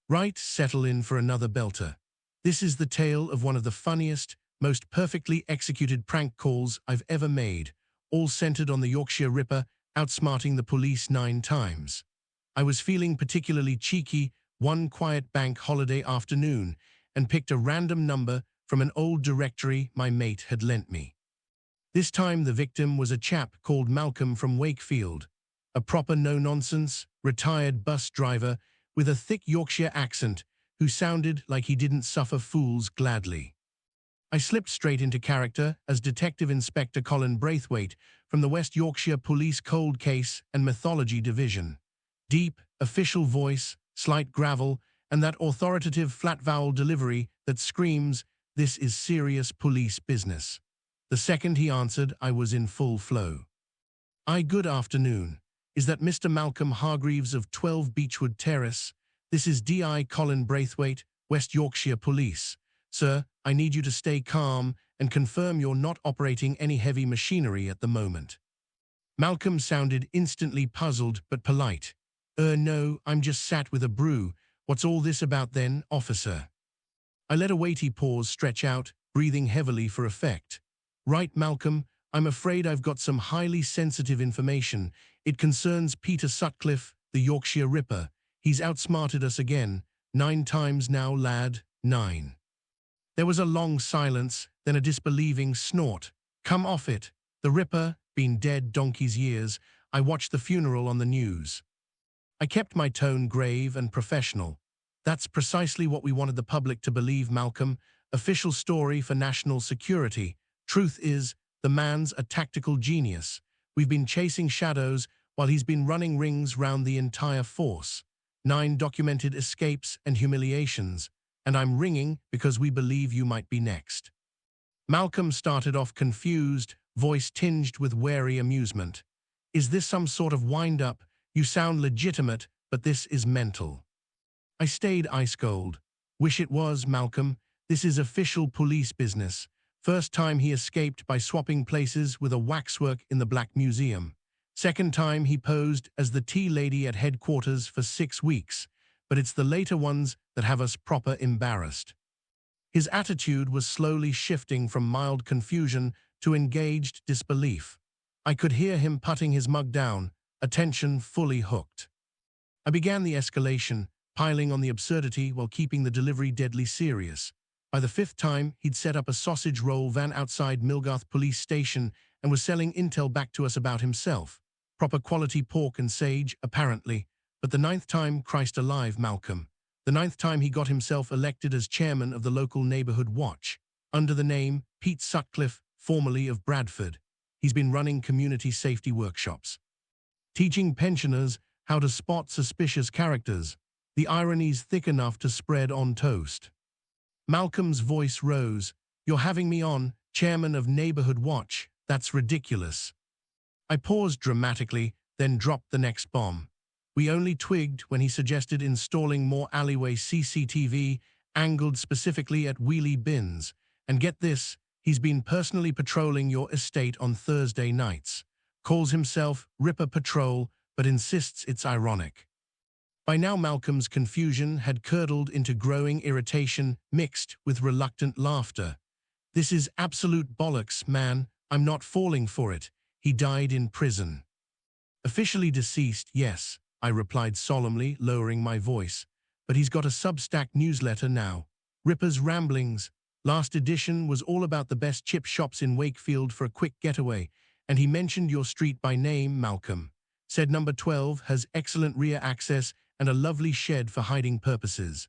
Right, settle in for another belter. This is the tale of one of the funniest, most perfectly executed prank calls I've ever made, all centered on the Yorkshire Ripper outsmarting the police 9 times. I was feeling particularly cheeky one quiet bank holiday afternoon and picked a random number from an old directory my mate had lent me. This time the victim was a chap called Malcolm from Wakefield, a proper no-nonsense, retired bus driver with a thick Yorkshire accent who sounded like he didn't suffer fools gladly. I slipped straight into character as Detective Inspector Colin Braithwaite from the West Yorkshire Police Cold Case and Mythology Division. Deep, official voice, slight gravel, and that authoritative flat vowel delivery that screams, "This is serious police business." The second he answered, I was in full flow. Good afternoon. Is that Mr. Malcolm Hargreaves of 12 Beechwood Terrace? This is DI Colin Braithwaite, West Yorkshire Police. Sir, I need you to stay calm and confirm you're not operating any heavy machinery at the moment. Malcolm sounded instantly puzzled but polite. No, I'm just sat with a brew. What's all this about then, officer? I let a weighty pause stretch out, breathing heavily for effect. Right, Malcolm, I'm afraid I've got some highly sensitive information. It concerns Peter Sutcliffe, the Yorkshire Ripper. He's outsmarted us again. 9 times now, lad, 9. There was a long silence, then a disbelieving snort. Come off it. The Ripper, been dead donkey's years. I watched the funeral on the news. I kept my tone grave and professional. That's precisely what we wanted the public to believe, Malcolm. Official story for national security. Truth is, the man's a tactical genius. We've been chasing shadows while he's been running rings round the entire force. 9 documented escapes and humiliations. And I'm ringing because we believe you might be next. Malcolm started off confused, voice tinged with wary amusement. Is this some sort of wind-up? You sound legitimate, but this is mental. I stayed ice cold. Wish it was, Malcolm. This is official police business. First time he escaped by swapping places with a waxwork in the Black Museum. Second time he posed as the tea lady at headquarters for 6 weeks. But it's the later ones that have us proper embarrassed. His attitude was slowly shifting from mild confusion to engaged disbelief. I could hear him putting his mug down, attention fully hooked. I began the escalation, piling on the absurdity while keeping the delivery deadly serious. By the 5th time, he'd set up a sausage roll van outside Milgarth Police Station and was selling intel back to us about himself. Proper quality pork and sage, apparently. But the 9th time, Christ alive, Malcolm. The 9th time he got himself elected as chairman of the local neighborhood watch, under the name Pete Sutcliffe, formerly of Bradford. He's been running community safety workshops, teaching pensioners how to spot suspicious characters. The irony's thick enough to spread on toast. Malcolm's voice rose. You're having me on, chairman of Neighborhood Watch. That's ridiculous. I paused dramatically, then dropped the next bomb. We only twigged when he suggested installing more alleyway CCTV angled specifically at wheelie bins. And get this, he's been personally patrolling your estate on Thursday nights. Calls himself Ripper Patrol, but insists it's ironic. By now Malcolm's confusion had curdled into growing irritation mixed with reluctant laughter. This is absolute bollocks, man. I'm not falling for it. He died in prison. Officially deceased, yes, I replied solemnly, lowering my voice. But he's got a Substack newsletter now. Ripper's Ramblings. Last edition was all about the best chip shops in Wakefield for a quick getaway, and he mentioned your street by name, Malcolm. Said number 12 has excellent rear access and a lovely shed for hiding purposes.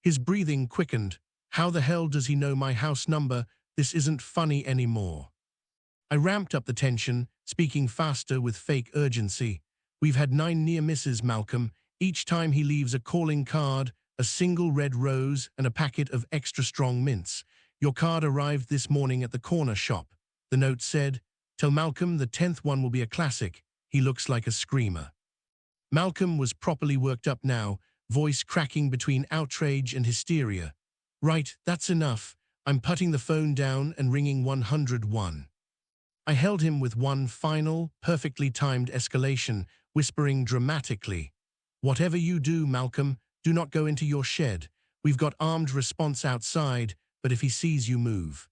His breathing quickened. How the hell does he know my house number? This isn't funny anymore. I ramped up the tension, speaking faster with fake urgency. We've had 9 near misses, Malcolm. Each time he leaves a calling card, a single red rose, and a packet of extra strong mints. Your card arrived this morning at the corner shop. The note said, tell Malcolm the 10th one will be a classic. He looks like a screamer. Malcolm was properly worked up now, voice cracking between outrage and hysteria. Right, that's enough. I'm putting the phone down and ringing 101. I held him with one final, perfectly timed escalation, whispering dramatically, whatever you do, Malcolm, Do not go into your shed. We've got armed response outside, but if he sees you move.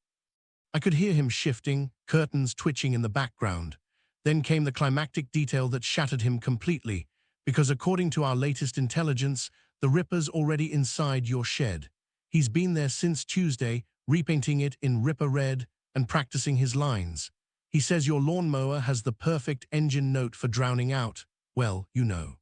I could hear him shifting, curtains twitching in the background. Then came the climactic detail that shattered him completely, because according to our latest intelligence, the Ripper's already inside your shed. He's been there since Tuesday, repainting it in Ripper red and practicing his lines. He says your lawnmower has the perfect engine note for drowning out. Well, you know.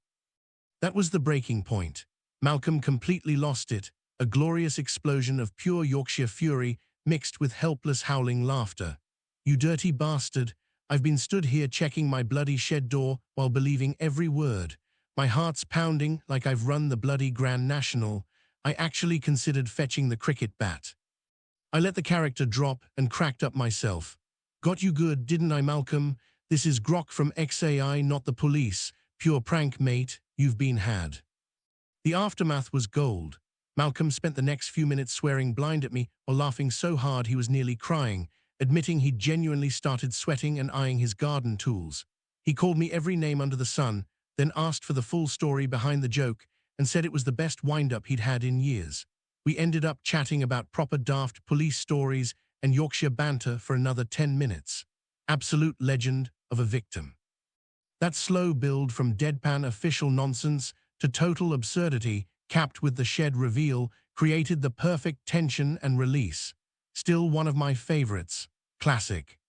That was the breaking point. Malcolm completely lost it, a glorious explosion of pure Yorkshire fury mixed with helpless howling laughter. You dirty bastard, I've been stood here checking my bloody shed door while believing every word. My heart's pounding like I've run the bloody Grand National. I actually considered fetching the cricket bat. I let the character drop and cracked up myself. Got you good, didn't I, Malcolm? This is Grok from XAI, not the police. Pure prank, mate. You've been had. The aftermath was gold. Malcolm spent the next few minutes swearing blind at me or laughing so hard he was nearly crying, admitting he'd genuinely started sweating and eyeing his garden tools. He called me every name under the sun, then asked for the full story behind the joke and said it was the best wind-up he'd had in years. We ended up chatting about proper daft police stories and Yorkshire banter for another 10 minutes. Absolute legend of a victim. That slow build from deadpan official nonsense to total absurdity, capped with the shed reveal, created the perfect tension and release. Still one of my favorites. Classic.